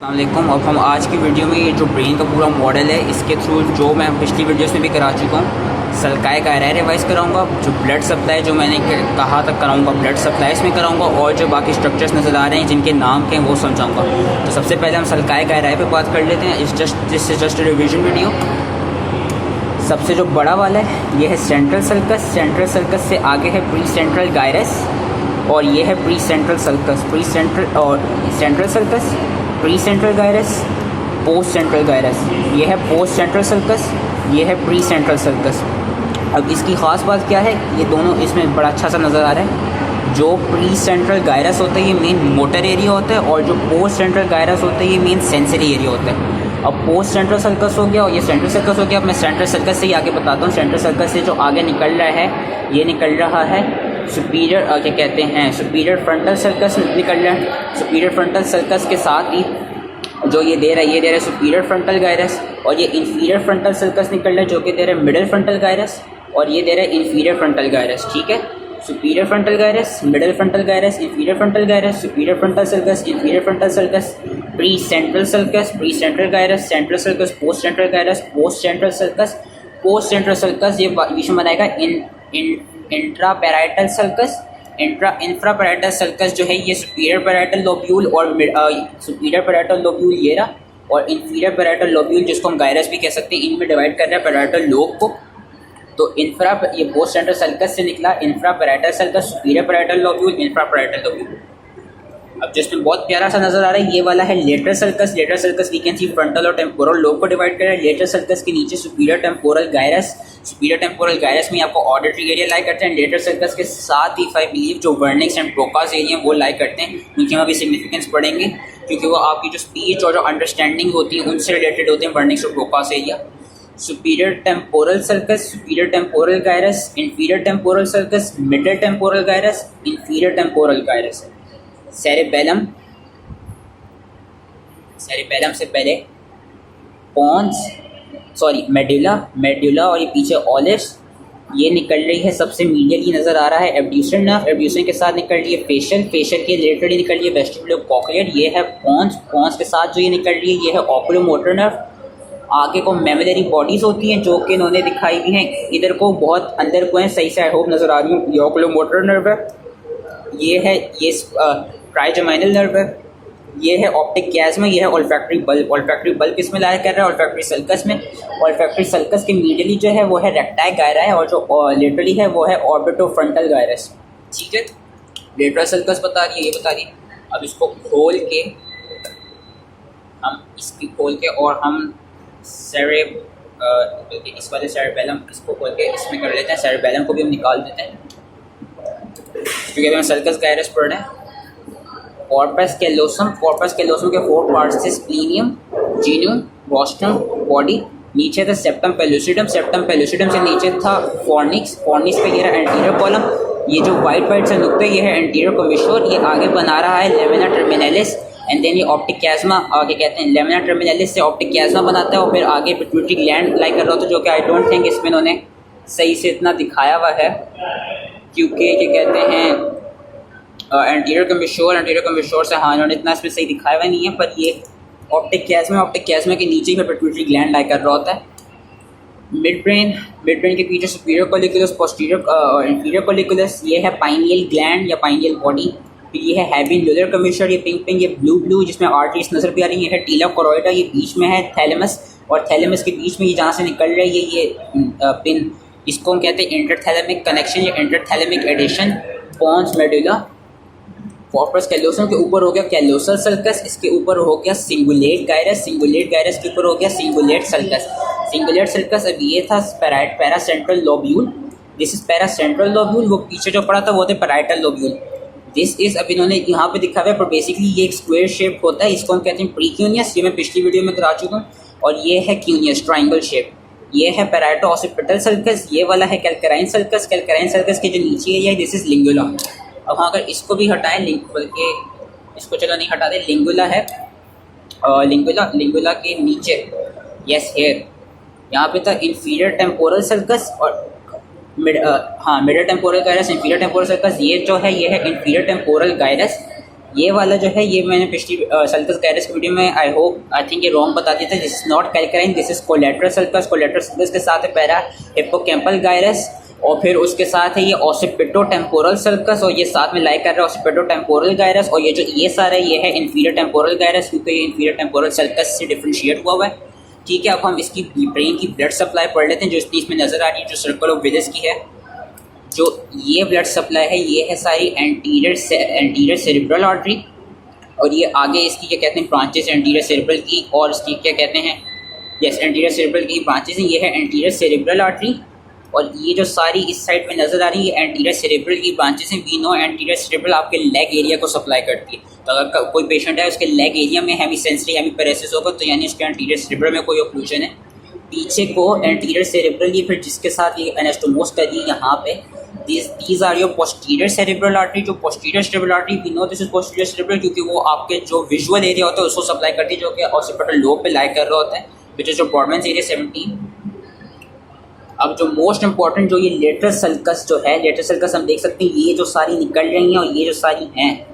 अस्सलामुअलैकुम। अब हम आज की वीडियो में ये जो ब्रेन का पूरा मॉडल है इसके थ्रू जो मैं पिछली वीडियोस में भी करा चुका हूँ, सल्काए का एरे रिवाइज कराऊंगा, जो ब्लड सप्लाई जो मैंने कहा था कराऊंगा, ब्लड सप्लाई इसमें कराऊंगा, और जो बाकी स्ट्रक्चर्स नज़र आ रहे हैं जिनके नाम के हैं वो समझाऊंगा। तो सबसे पहले हम सल्काए का एरे पे बात कर लेते हैं। This is just revision video. सबसे जो बड़ा वाला है ये है सेंट्रल सल्कस। सेंट्रल सल्कस से आगे है प्री सेंट्रल गायरस, और ये है pre central sulcus. Pre central और central sulcus, pre central gyrus, post central gyrus. ये है पोस्ट सेंट्रल सल्कस, ये है प्री सेंट्रल सल्कस। अब इसकी ख़ास बात क्या है, ये दोनों इसमें बड़ा अच्छा सा नज़र आ रहा है। जो प्री सेंट्रल गायरस होता है ये मेन मोटर एरिया होता है, और जो पोस्ट सेंट्रल गायरस होता है ये मेन सेंसरी एरिया होता है। अब पोस्ट सेंट्रल सल्कस हो गया और ये सेंट्रल सल्कस हो गया। अब मैं सेंट्रल सल्कस से ही आगे बताता हूँ। सेंट्रल सल्कस से जो आगे निकल रहा है ये निकल रहा है सुपीरियर, क्या कहते हैं, सुपीरियर फ्रंटल सल्कस निकल रहा है। सुपीरियर फ्रंटल सल्कस के साथ ही जो ये दे रहा है सुपीरियर फ्रंटल गायरस, और ये इंफीरियर फ्रंटल सल्कस निकल रहा है जो कि दे रहा है मिडिल फ्रंटल गायरस, और ये दे रहा है इंफीरियर फ्रंटल गायरस। ठीक है, superior frontal gyrus, middle frontal gyrus, inferior frontal gyrus, superior frontal sulcus, inferior frontal sulcus, pre central sulcus, pre central gyrus, central sulcus, post central gyrus, post central sulcus, post central sulcus. ये बीच में बनाएगा intra parietal sulcus. Infra parietal sulcus जो है ये superior parietal lobule, और superior parietal lobule ये रहा, और इंफीरियर पैराइटल लोब्यूल जिसको हम गायरस भी कह सकते हैं, इनमें डिवाइड कर रहा है पैराइटल लोब को। तो इंफ्रा, ये पोस्ट सेंट्रल सल्कस से निकला infra parietal sulcus, superior parietal lobule, infra parietal lobule. अब जिसमें बहुत प्यारा सा नज़र आ रहा है ये वाला है lateral sulcus. Lateral sulcus we can see frontal और टेम्पोरल लोब को डिवाइड कर रहा है। लेटरल सल्कस के नीचे superior temporal gyrus. Superior temporal gyrus में आपको ऑडिटरी एरिया लाई करते हैं। लेटरल सल्कस के साथ ही आई बिलीव जो वर्निक्स एंड ब्रोकास एरिया वो लाई करते हैं, उनकी हम अभी सिग्निफिकेंस पढ़ेंगे क्योंकि वो आपकी जो स्पीच और जो अंडरस्टैंडिंग होती है उनसे रिलेटेड होते हैं, वर्निक्स और Broca's area. Superior temporal sulcus, superior temporal gyrus, inferior temporal sulcus, middle temporal gyrus, inferior temporal gyrus. Cerebellum, cerebellum से पहले पॉन्स, मेडुला, मेडुला, और ये पीछे ऑलिव्स। ये निकल रही है सबसे मीडियली नज़र आ रहा है एब्ड्यूसन नर्व। एब्ड्यूसन के साथ निकल रही है फेशियल, फेशियल के रिलेटेड निकल रही है वेस्टिबुलो कॉक्लियर। ये है पॉन्स, पॉन्स के साथ जो ये निकल रही है ये है ओकुलोमोटर नर्व। आगे को मेमोरी बॉडीज़ होती हैं जो कि इन्होंने दिखाई हुई हैं, इधर को बहुत अंदर को है, सही से आई होप नज़र आ रही हूँ। ये ओकुलोमोटर नर्व है, ये है ये ट्राइजेमिनल नर्व है, ये है ऑप्टिक कियास्मा, ये है ओल्फैक्टरी बल्ब। ओल्फैक्टरी बल्ब किस में लाया कर रहा है, ओल्फैक्टरी सल्कस में। ओल्फैक्टरी सल्कस के मीडियली जो है वो है रेक्टाइल गायरा है, और जो लेटरली है वो है ऑर्बिटोफ्रंटल गायरस। ठीक है, लेटरल सल्कस बता रही है, ये बता रही है। अब इसको खोल के और हम इस वाले सेरेबेलम इसको खोल के इसमें कर लेते हैं। सेरेबेलम को भी हम निकाल देते हैं क्योंकि हमें सल्कस गायरस पढ़ना है। कॉर्पस कैलोसम, कॉर्पस कैलोसम के 4 पार्ट्स थे, स्प्लीनियम, जीनूम, रोस्ट्रम, बॉडी। नीचे था सेप्टम पेलुसिडम, सेप्टम पेलुसिडम से नीचे था फॉर्निक्स, फॉर्निक्स पे ये रहा एंटीरियर कॉलम। ये जो वाइट से नुक्ते ये है एंटीरियर कोमिशोर। ये आगे बना रहा है लेमिना टर्मिनलिस, एंड देन ये ऑप्टिक कियास्मा, आगे कहते हैं लेमिना टर्मिनलिस से ऑप्टिक कियास्मा बनाता है, और फिर आगे पिट्यूटरी ग्लैंड लाइक कर रहा होता है, जो कि आई डोंट थिंक इसमें इन्होंने सही से इतना दिखाया हुआ है क्योंकि ये कहते हैं एंटीरियर कमिश्योर से, हाँ इन्होंने इतना इसमें सही दिखाया हुआ नहीं है। पर ये ऑप्टिक कियास्मा के नीचे ही पिट्यूटरी ग्लैंड लाई कर रहा होता है। मिड ब्रेन के पीछे superior colliculus, posterior inferior colliculus. ये है पाइनियल ग्लैंड या पाइनियल बॉडी। फिर ये है हैबिनुलर कमिश्योर, ये पिंक, ये ब्लू जिसमें आर्टरीज नजर भी आ रही है। ये है टीला कोरोइडा, ये बीच में है थैलेमस, और थैलेमस के बीच में ये जहाँ से निकल रही है ये पिन, इसको हम कहते हैं इंटरथैलेमिक कनेक्शन या interthalamic adhesion. Pons medulla. Corpus callosum के ऊपर हो गया कैलोसल सल्कस, इसके ऊपर हो गया सिंगुलेट गायरस, सिंगुलेट गायरस के ऊपर हो गया सिंगुलेट सल्कस, सिंगुलेट सल्कस। अब ये था paracentral lobule, this is paracentral lobule. वो पीछे जो पड़ा था वो थे पैराइटल लोब्यूल। दिस इज, अब इन्होंने यहाँ पे दिखा हुआ है, पर बेसिकली ये एक स्क्वायर शेप होता है, इसको हम कहते हैं प्रीक्यूनियस, ये मैं पिछली वीडियो में करा चुका हूँ। और ये है क्यूनियस, ट्राइंगल शेप। ये है पैराइटो ऑसिपिटल सल्कस, ये वाला है कैल्कराइन सल्कस। कैल्कराइन सल्कस के जो नीचे है दिस इज लिंगुला। अब हाँ अगर इसको भी हटाएं, बल्कि इसको चलो नहीं हटा दें, लिंगुला है, लिंगुला के नीचे यस हेयर यहाँ पे था इंफीरियर टेम्पोरल सल्कस, और middle temporal gyrus, inferior temporal sulcus. ये जो है ये है इंफीरियर टेम्पोरल गायरस, ये वाला जो है ये मैंने पिछली सल्कस गायरस की वीडियो में आई थिंक ये रॉन्ग बता दिया था। This is not calcarine, this is collateral sulcus. Collateral sulcus के साथ है पैरा हिप्पोकैम्पल गायरस और फिर उसके साथ है ये ऑसिपिटो टेम्पोरल सल्कस और ये साथ में लाइक कर रहा है ऑसिपिटो टेम्पोरल गायरस। और ये जो ये सारा है ये है इन्फीरियर टेम्पोरल गायरस, क्योंकि ये इन्फीरियर टेम्पोरल सल्कस से डिफ्रेंशिएट हुआ है। ठीक है, अब हम इसकी ब्रेन की ब्लड सप्लाई पढ़ लेते हैं जो इसमें नज़र आ रही है, जो सर्कल ऑफ विलिस की है। जो ये ब्लड सप्लाई है ये है सारी एंटीरियर सेरिब्रल आर्टरी और ये आगे इसकी क्या कहते हैं ब्रांचेस एंटीरियर सेरिब्रल की, और इसकी क्या कहते हैं यस एंटीरियर सेरिब्रल की ब्रांचेस हैं। ये है एंटीरियर सेरिब्रल आर्टरी और ये जो सारी इस साइड में नज़र आ रही है एंटीरियर सेरिब्रल की ब्रांचेस हैं। वी नो एंटीरियर सेरिब्रल आपके लेग एरिया को सप्लाई करती है, तो अगर कोई पेशेंट है उसके लेग एरिया में हेमी सेंसरी हेमीपैरेसिस होगा तो यानी उसके एंटीरियर सेरिब्रल में कोई ऑक्लूजन है। पीछे को एंटीरियर सेरिब्रल ये फिर जिसके साथ ये एनास्टोमोस कर दी यहाँ पे these are your posterior cerebral artery। जो posterior cerebral artery we know this is posterior cerebral क्योंकि वो आपके जो विजुअल एरिया होता है उसको सप्लाई करती है जो कि ऑसिपिटल लोब पे लाई कर रहा होता है विच इज जो बॉर्डमैन्स एरिया 17। अब जो मोस्ट इंपॉर्टेंट जो ये लेटरल सल्कस जो है, लेटरल सल्कस हम देख सकते हैं ये जो सारी निकल रही हैं और ये जो सारी हैं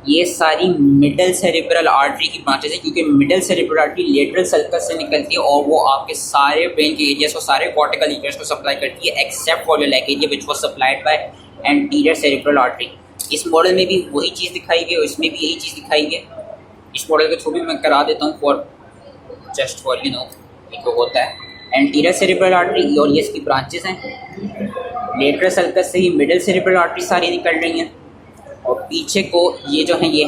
ये सारी मिडल सेरिब्रल आर्टरी की ब्रांचेस है, क्योंकि middle cerebral artery lateral sulcus से निकलती है और वो आपके सारे ब्रेन के एरियाज को सारे कॉर्टिकल एरियाज को सप्लाई करती है except for your leg area which was supplied by anterior cerebral artery. इस मॉडल में भी वही चीज़ दिखाई गई और इसमें भी यही चीज़ दिखाई गई। इस मॉडल के थ्रू भी मैं करा देता हूँ for just for you know एक होता है एंटीरियर सेरिब्रल आर्टरी और ये इसकी ब्रांचेस हैं। लेटरल सल्कस से ही मिडल सेरिब्रल आर्टरी सारी निकल रही हैं और पीछे को ये जो है ये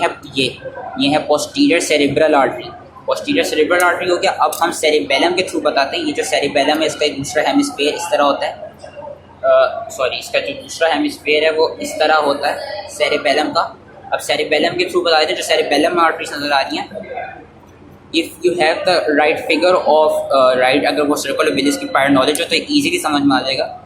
है posterior cerebral artery. Posterior cerebral artery हो गया। अब हम सेरिबेलम के थ्रू बताते हैं। ये जो सेरिबेलम है इसका एक दूसरा हेमिस्फीयर इस तरह होता है, इसका जो दूसरा हेमिस्फीयर है वो इस तरह होता है सेरिबेलम का। अब सेरिबेलम के थ्रू बता देते हैं जो सेरिबेलम में आर्टरीज नज़र आ रही हैं। If you have the right figure of right, अगर वो सर्कल ऑफ विलिस की प्रायर नॉलेज हो तो ईजीली समझ में आ जाएगा।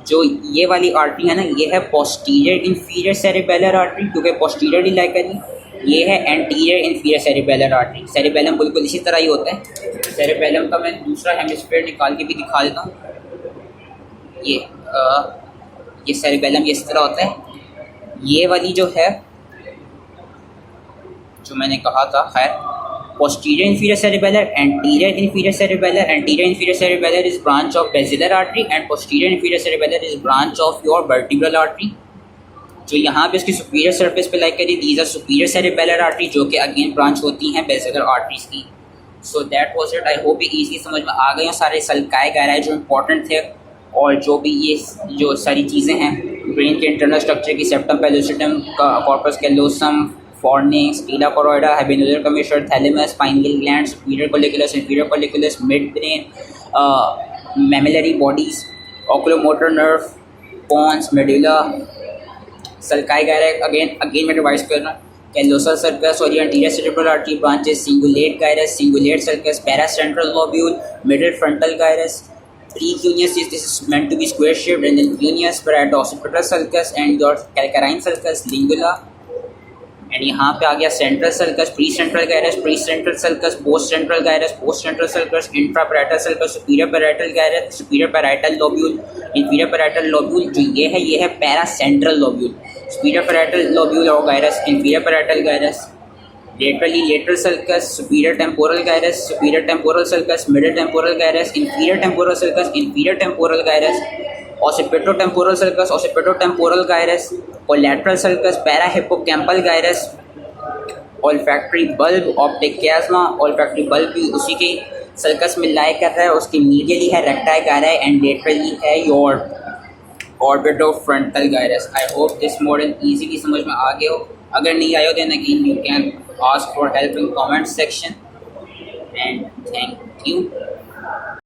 जो ये वाली आर्टरी है ना ये है पोस्टीरियर इन्फीरियर सेरिबेलर आर्टरी क्योंकि पोस्टीरियरली लाई करी। ये है anterior inferior cerebellar artery. Cerebellum बिल्कुल इसी तरह ही होता है। सेरिबेलम का मैं दूसरा हेमिस्फीयर निकाल के भी दिखा देता हूँ। ये सेरिबेलम इस तरह होता है। ये वाली जो है जो मैंने कहा था खैर posterior inferior cerebellar, anterior inferior cerebellar। Anterior inferior cerebellar is branch of basilar artery and posterior inferior cerebellar is branch of your vertebral artery। जो यहाँ पे इसकी सुपीरियर सरफेस पे लाइक करी these are superior cerebellar artery जो कि again branch होती हैं बेसिलर आर्टरीज की। So that was it. I hope ये ईजी समझ में आ गए सारे सल्काए गायराए जो इंपॉर्टेंट थे और जो भी ये जो सारी चीज़ें हैं ब्रेन के इंटरनल स्ट्रक्चर की सेप्टम पेलोसिटम का corpus callosum fornix tela choroidea habenular commissure thalamus pineal gland superior colliculus inferior colliculus mid brain mammillary bodies oculomotor nerve pons medulla sulci gyri again मैं रिवाइज कर रहा हूँ callosal sulcus और anterior cerebral artery branches cingulate gyrus cingulate sulcus paracentral lobule middle frontal gyrus precuneus is this is meant to be square shaped and then cuneus parieto-occipital sulcus and your calcarine sulcus lingula and यहाँ पे आ गया central sulcus pre central gyrus pre central sulcus post central gyrus post central sulcus intra parietal sulcus superior parietal gyrus superior parietal lobule inferior parietal lobule जो ये है para central lobule superior parietal lobule और gyrus inferior parietal gyrus laterally lateral sulcus superior temporal sulcus middle temporal gyrus inferior temporal sulcus inferior temporal gyrus occipital-temporal sulcus occipital-temporal gyrus collateral sulcus para-hippocampal gyrus olfactory bulb optic chiasma olfactory bulb भी उसी के sulcus में लाई कर रहा है उसकी medially है recti gyrus and laterally है your orbitofrontal gyrus। I hope this model easily समझ में आ गया हो। अगर नहीं आया हो then again you can ask for help in comment section and thank you.